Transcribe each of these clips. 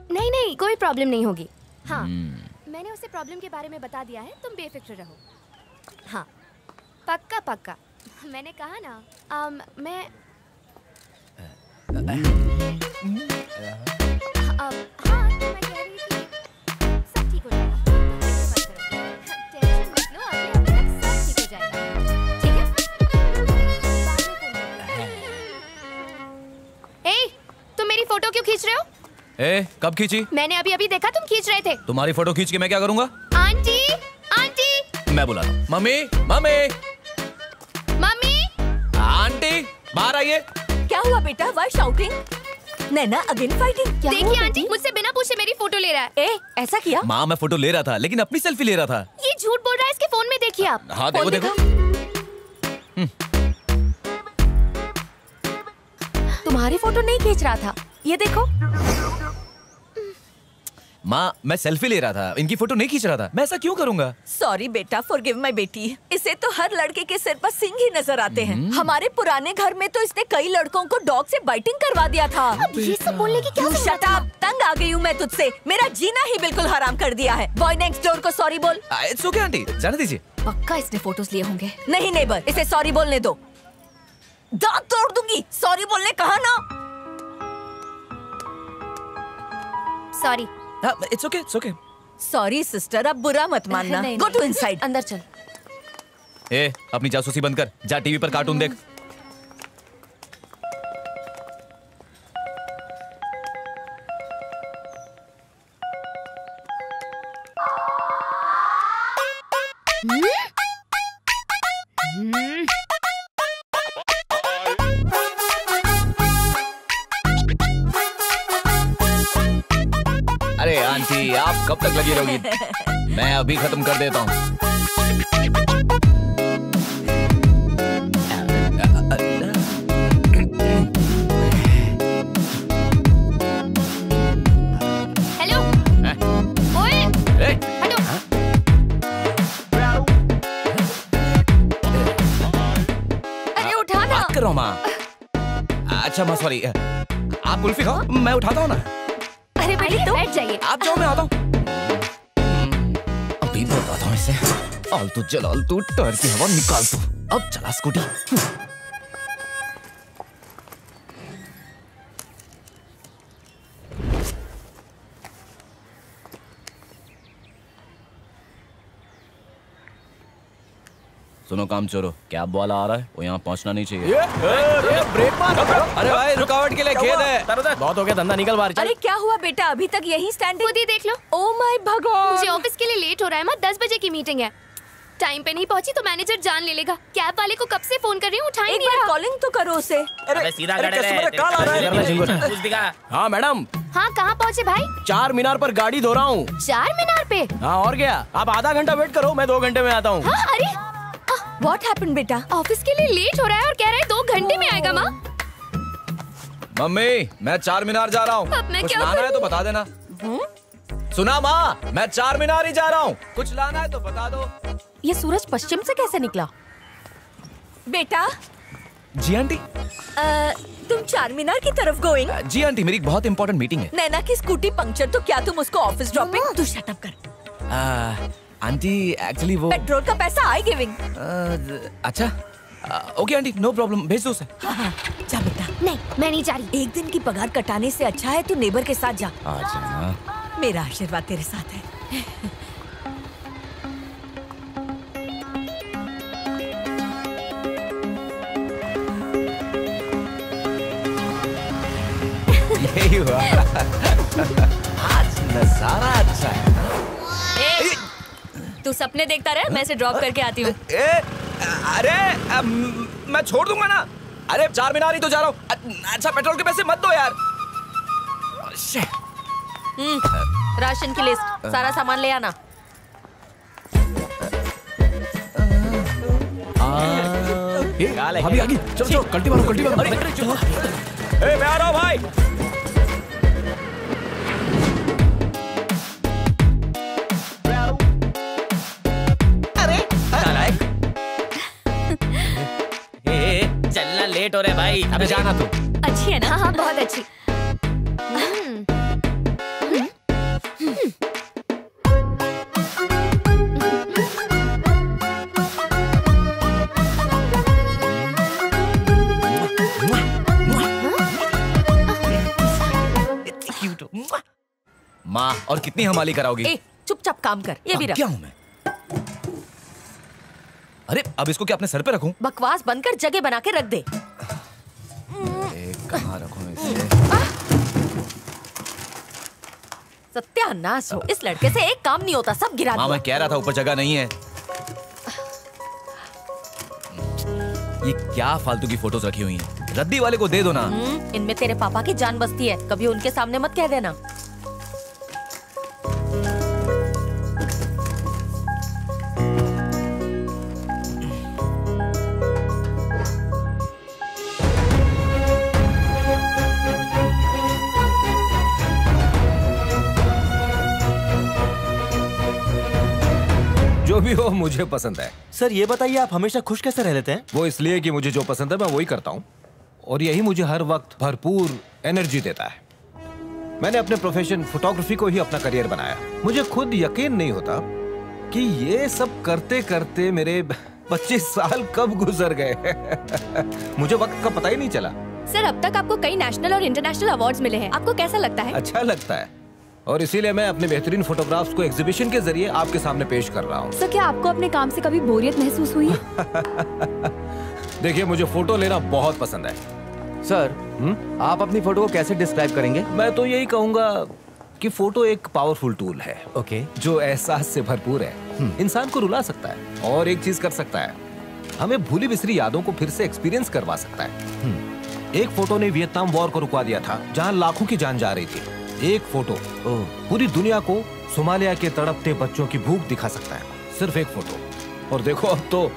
नहीं नहीं, कोई प्रॉब्लम नहीं होगी। हाँ, मैंने उसे प्रॉब्लम के बारे में बता दिया है, तुम बेफिक्र रहो। हाँ, पक्का पक्का। मैंने कहा ना, मैं हाँ, तो मैं कह रही थी सब ठीक हो जाएगा। टेंशन मत लो, अगले हफ्ते तक सब ठीक हो जाएगा। ठीक है? ए, तुम मेरी फोटो क्यों खींच रहे हो? ए, कब खींची? मैंने अभी अभी देखा तुम खींच रहे थे। तुम्हारी फोटो खींच के मैं क्या करूंगा? Aunty, aunty. मैं बुलाता हूँ। Mummy, mummy, mummy. आंटी, बाहर आइए। क्या हुआ बेटा? Why shouting? Naina again fighting? देखिए आंटी, मुझसे बिना पूछे मेरी फोटो ले रहा है। ए, ऐसा किया? माँ, मैं फोटो ले रहा था, लेकिन अपनी सेल्फी ले रहा था। ये झूठ बोल रहा है, इसके फोन में देखिए आप। हाँ, देखो देखो। तुम्हारी फोटो नहीं खींच रहा था, ये देखो। माँ, मैं सेल्फी ले रहा था, इनकी फोटो नहीं खींच रहा था। मैं ऐसा क्यों करूंगा? सॉरी बेटा, फॉरगिव माय बेटी। इसे तो हर लड़के के सिर पर सिंग ही नजर आते हैं। हमारे पुराने घर में तो इसने कई लड़कों को डॉग से बाइटिंग करवा दिया था। अब ये सब बोलने की क्या शट अप, तंग आ गई हूँ मैं तुझसे। मेरा जीना ही बिल्कुल हराम कर दिया है। बॉय नेक्स्ट डोर को सॉरी बोल। इट्स ओके आंटी, जाने दीजिए। पक्का इसने फोटोज लिए होंगे। नहीं नेबर, इसे सॉरी बोलने दो। दांत तोड़ दूंगी। सॉरी बोलने कहा ना। Sorry. It's okay, it's okay. Sorry sister, अब बुरा मत मानना। Go to inside. अंदर चल। ए, अपनी जासूसी बंद कर, जा टीवी पर कार्टून देख। अरे आंटी, आप कब तक लगी रहोगी? मैं अभी खत्म कर देता हूँ। हेलो। ओए, हटो। अरे उठा ना। बात कर रहा हूँ माँ। अच्छा माँ, सॉरी। आप कुल्फी खाओ, मैं उठाता हूँ ना। अरे बेटी, बैठ जाइए। आप जाओ, मैं आता हूँ। अभी बताता हूँ इसे। आलतू जलालतू, टायर की हवा निकाल तू। अब चला स्कूटी। सुनो काम चोरो, कैब वाला आ रहा है, वो यहाँ पहुँचना नहीं चाहिए। ब्रेक मार। अरे भाई, रुकावट के लिए खेद है। बहुत हो गया, धंधा निकल बाहर। अरे क्या हुआ बेटा? अभी तक यही स्टैंड? खुद ही देख लो। ओह माय भगवान, मुझे ऑफिस के लिए लेट हो रहा है। मैं 10 बजे की मीटिंग है। टाइम पे नहीं पहुंची तो मैनेजर जान ले लेगा। कैब वाले को कब से फोन कर रही हूँ, उठा ही एक नहीं बार रहा। कॉलिंग तो करो उसे। अरे सीधा है। हाँ मैडम। हाँ, कहाँ पहुँचे भाई? 4 मीनार पर गाड़ी धो रहा हूँ। 4 मीनार पे? हाँ और क्या, आप आधा घंटा वेट करो, मैं 2 घंटे में आता हूँ। हाँ, अरे व्हाट हैपेंड बेटा? ऑफिस के लिए लेट हो रहा है और कह रहा है 2 घंटे में आएगा। माँ, मम्मी, मैं 4 मीनार जा रहा हूँ। अब मैं कुछ क्या लाना है तो करूं? बता देना। सुना माँ, मैं 4 मीनार ही जा रहा हूँ। कुछ लाना है तो बता दो। ये सूरज पश्चिम से कैसे निकला? बेटा। जी आंटी। तुम 4 मीनार की तरफ गोइंग? जी आंटी, मेरी एक बहुत इंपॉर्टेंट मीटिंग है। नैना की स्कूटी पंक्चर, तो क्या तुम उसको ऑफिस ड्रॉपिंग? तू शट अप कर। आंटी एक्चुअली वो पेट्रोल का पैसा आई गिविंग। अच्छा, ओके आंटी, नो प्रॉब्लम, भेज दो उसे। हाँ, जा बेटा। नहीं, मैं नहीं जा रही। एक दिन की पगार कटाने से अच्छा है तू नेबर के साथ जा। अच्छा, मेरा आशीर्वाद तेरे साथ है। यही हुआ। आज नजारा अच्छा है। तू सपने देखता रहे, मैं इसे ड्रॉप करके आती हूँ। अरे मैं छोड़ दूंगा ना। अरे 4 मीनार ही तो जा रहा हूँ। अच्छा, पेट्रोल के पैसे मत दो यार। राशन की लिस्ट, सारा सामान ले आना। भाभी आ गई। चलो कल्टी मारो, कल्टी मारो। मैं आ रहा हूँ भाई। चलना लेट हो रहे भाई। अबे जाना तू। अच्छी है ना? हाँ, बहुत अच्छी। क्यूट हो। माँ, और कितनी हमाली कराओगी? ए, चुपचाप काम कर, ये भी रख। क्या हूँ मैं? अरे अब इसको क्या अपने सर पे रखूं? बकवास बंद कर, जगह बना के रख दे। कहाँ रखूं इसे? सत्यानाश हो, इस लड़के से एक काम नहीं होता, सब गिरा माँ दिया। मैं कह रहा था ऊपर जगह नहीं है। ये क्या फालतू की फोटोज रखी हुई हैं? रद्दी वाले को दे दो ना। इनमें तेरे पापा की जान बसती है, कभी उनके सामने मत कह देना। जो भी हो मुझे पसंद है। सर ये बताइए आप हमेशा खुश कैसे रह लेते हैं? वो इसलिए कि मुझे जो पसंद है मैं वही करता हूँ और यही मुझे हर वक्त भरपूर एनर्जी देता है। मैंने अपने प्रोफेशन फोटोग्राफी को ही अपना करियर बनाया। मुझे खुद यकीन नहीं होता कि ये सब करते करते मेरे 25 साल कब गुजर गए। मुझे वक्त का पता ही नहीं चला। सर अब तक आपको कई नेशनल और इंटरनेशनल अवार्ड्स मिले हैं, आपको कैसा लगता है? अच्छा लगता है और इसीलिए मैं अपने बेहतरीन फोटोग्राफ्स को एग्जीबिशन के जरिए आपके सामने पेश कर रहा हूँ। सर क्या आपको अपने काम से कभी बोरियत महसूस हुई है? देखिए मुझे फोटो लेना बहुत पसंद है। सर, आप अपनी फोटो को कैसे डिस्क्राइब करेंगे? मैं तो यही कहूँगा कि फोटो एक पावरफुल टूल है। ओके। जो एहसास से भरपूर है, इंसान को रुला सकता है और एक चीज कर सकता है, हमें भूली बिसरी यादों को फिर से एक्सपीरियंस करवा सकता है। एक फोटो ने वियतनाम वॉर को रुकवा दिया था जहां लाखों की जान जा रही थी। एक फोटो पूरी दुनिया को सोमालिया के तड़पते बच्चों की भूख दिखा सकता है, सिर्फ एक फोटो। और देखो अब तो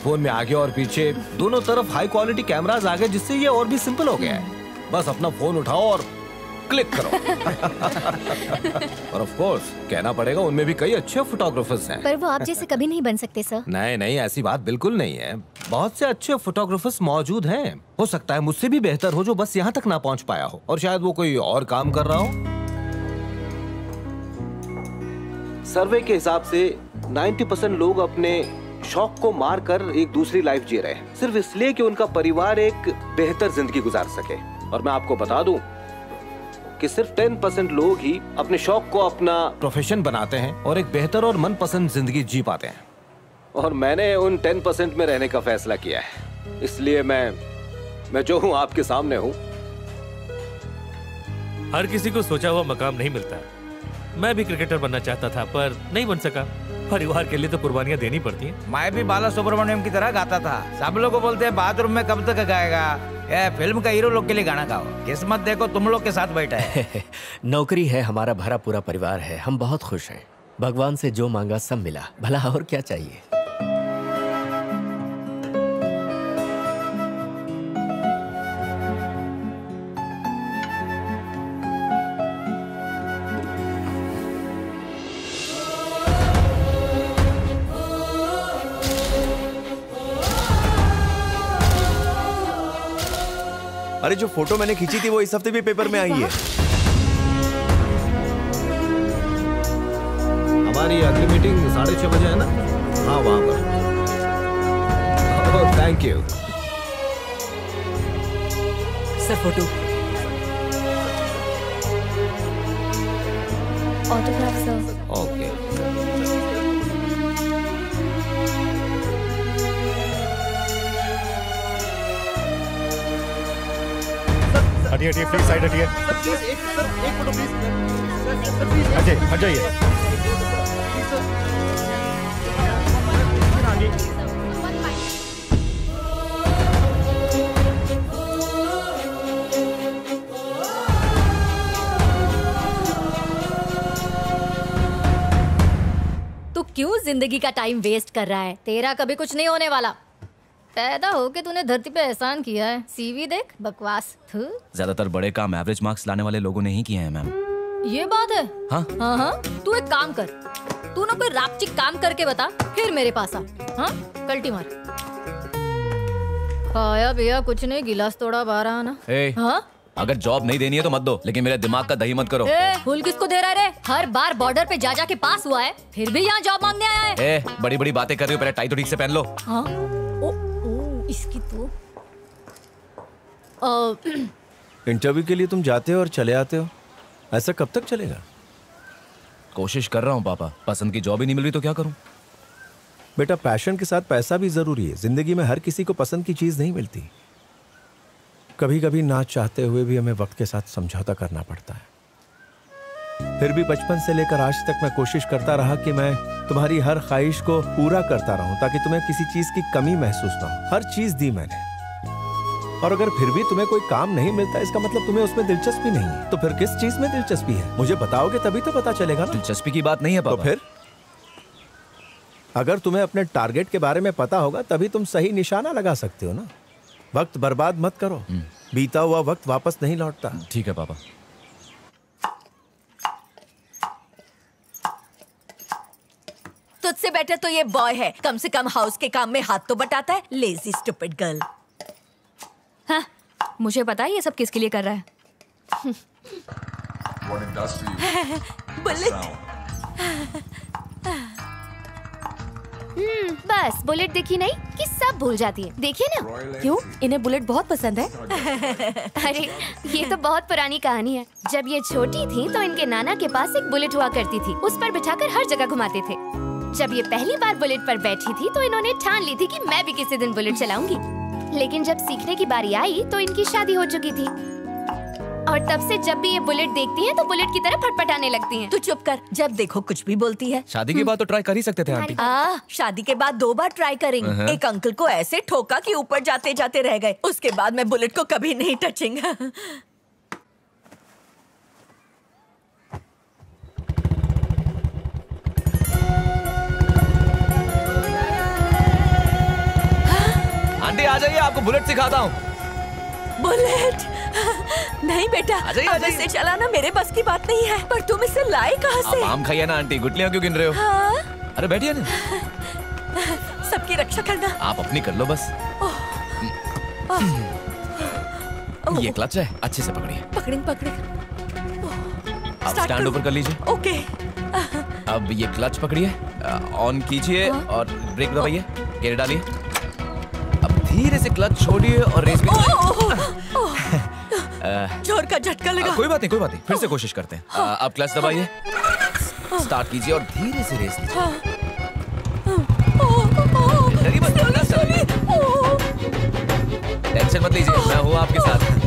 फोन में आगे और पीछे दोनों तरफ हाई क्वालिटी कैमरास आ गए, जिससे ये और भी सिंपल हो गया है। बस अपना फोन उठाओ और क्लिक करो। और ऑफ कोर्स कहना पड़ेगा उनमें भी कई अच्छे फोटोग्राफर्स हैं। पर वो आप जैसे कभी नहीं बन सकते सर। नहीं नहीं, ऐसी बात बिल्कुल नहीं है। बहुत से अच्छे फोटोग्राफर्स मौजूद हैं। हो सकता है मुझसे भी बेहतर हो जो बस यहाँ तक ना पहुँच पाया हो, और शायद वो कोई और काम कर रहा हो। सर्वे के हिसाब से 90% लोग अपने शौक को मार कर एक दूसरी लाइफ जी रहे हैं, सिर्फ इसलिए कि उनका परिवार एक बेहतर जिंदगी गुजार सके। और मैं आपको बता दूं कि सिर्फ 10% लोग ही अपने शौक को अपना प्रोफेशन बनाते हैं और एक बेहतर और मनपसंद जिंदगी जी पाते हैं। और मैंने उन 10% में रहने का फैसला किया है, इसलिए मैं जो हूं आपके सामने हूं। हर किसी को सोचा हुआ मकाम नहीं मिलता। मैं भी क्रिकेटर बनना चाहता था पर नहीं बन सका। परिवार के लिए तो कुर्बानियां देनी पड़ती हैं। मैं भी बाला सुब्रमण्यम की तरह गाता था। सब लोग बोलते हैं बाथरूम में कब तक गाएगा, ये फिल्म का हीरो लोग के लिए गाना गाओ। किस्मत देखो तुम लोग के साथ बैठा है। नौकरी है, हमारा भरा पूरा परिवार है, हम बहुत खुश हैं। भगवान से जो मांगा सब मिला, भला और क्या चाहिए। अरे जो फोटो मैंने खींची थी वो इस हफ्ते भी पेपर में आई है। हमारी अगली मीटिंग 6:30 बजे है ना? हाँ वहाँ पर। Thank you sir. Photo autograph sir. Okay. हटिए हटिए प्लीज, साइड हटिए। एक फोटो प्लीज। अजय हट जाइए। तू क्यों जिंदगी का टाइम वेस्ट कर रहा है? तेरा कभी कुछ नहीं होने वाला। पैदा होके तूने धरती पे एहसान किया है, सीवी देख, बकवास। ज्यादातर बड़े काम एवरेज मार्क्स लाने वाले लोगों ने ही किए हैं मैम। ये बात है। हाँ हाँ, तू एक काम कर, तू ना कोई रापचिक काम करके बता, फिर मेरे पास आ। हाँ, कल्टी मार। खाया पिया कुछ नहीं, गिलास तोड़ा बारह आना। हाँ? अगर जॉब नहीं देनी है तो मत दो, लेकिन मेरे दिमाग का दही मत करो। फूल किसको दे रहा है रे? हर बार बॉर्डर पे जा के पास हुआ है, फिर भी यहाँ जॉब मांगने आया है। बड़ी बड़ी बातें कर रही हो, पहले टाई तो ठीक से पहन लो। हाँ? इसकी तो इंटरव्यू के लिए तुम जाते हो और चले आते हो, ऐसा कब तक चलेगा? कोशिश कर रहा हूँ पापा, पसंद की जॉब ही नहीं मिल रही तो क्या करूँ? बेटा, पैशन के साथ पैसा भी जरूरी है। जिंदगी में हर किसी को पसंद की चीज नहीं मिलती। कभी कभी ना चाहते हुए भी हमें वक्त के साथ समझौता करना पड़ता है। फिर भी बचपन से लेकर आज तक मैं कोशिश करता रहा कि मैं तुम्हारी हर ख्वाहिश को पूरा करता रहूं, ताकि तुम्हें किसी चीज की कमी महसूस ना हो। हर चीज दी मैंने, और अगर फिर भी तुम्हें कोई काम नहीं मिलता, इसका मतलब तुम्हें उसमें दिलचस्पी नहीं है। तो फिर किस चीज में दिलचस्पी है? मुझे बताओगे तभी तो पता चलेगा ना। दिलचस्पी की बात नहीं है पापा। तो फिर अगर तुम्हें अपने टारगेट के बारे में पता होगा तभी तुम सही निशाना लगा सकते हो ना। वक्त बर्बाद मत करो, बीता हुआ वक्त वापस नहीं लौटता। ठीक है पापा। तुझसे बेटर तो ये बॉय है, कम से कम हाउस के काम में हाथ तो बटाता है। Lazy stupid girl. हाँ, मुझे पता है ये सब किसके लिए कर रहा है। बुलेट। बस बुलेट देखी नहीं कि सब भूल जाती है। देखिए ना। क्यों? इन्हें बुलेट बहुत पसंद है। अरे ये तो बहुत पुरानी कहानी है। जब ये छोटी थी तो इनके नाना के पास एक बुलेट हुआ करती थी। उस पर बिठाकर हर जगह घुमाते थे। जब ये पहली बार बुलेट पर बैठी थी तो इन्होंने ठान ली थी कि मैं भी किसी दिन बुलेट चलाऊंगी। लेकिन जब सीखने की बारी आई तो इनकी शादी हो चुकी थी, और तब से जब भी ये बुलेट देखती हैं तो बुलेट की तरह फटफटाने लगती हैं। तू चुप कर, जब देखो कुछ भी बोलती है। शादी के बाद तो ट्राई कर ही सकते थे आंटी। शादी के बाद 2 बार ट्राई करेंगे। एक अंकल को ऐसे ठोका कि ऊपर जाते जाते रह गए। उसके बाद मैं बुलेट को कभी नहीं टचिंग। आंटी आ जाइए, आपको बुलेट सिखाता हूँ। बुलेट? नहीं बेटा, आ जाइए। इसे चलाना मेरे बस की बात नहीं है। पर तुम इसे लाए कहाँ से? आप आम खाइए ना आंटी, गुटलियाँ क्यों गिन रहे हो? हाँ? अरे बैठिए ना। सबकी रक्षा करना। आप अपनी कर लो बस। ये क्लच है, अच्छे से पकड़िए। पकड़े। आप स्टैंड ऊपर कर लीजिए। ओके। अब ये क्लच पकड़िए, ऑन कीजिए और ब्रेक दबाइए, गियर डालिए। अब धीरे से क्लच छोड़िए और रेस भी। जोर का झटका लगा। कोई बात नहीं, फिर से कोशिश करते हैं। अब क्लच दबाइए, स्टार्ट कीजिए और धीरे से रेस लीजिए। टेंशन मत लीजिए, मैं हूँ आपके साथ।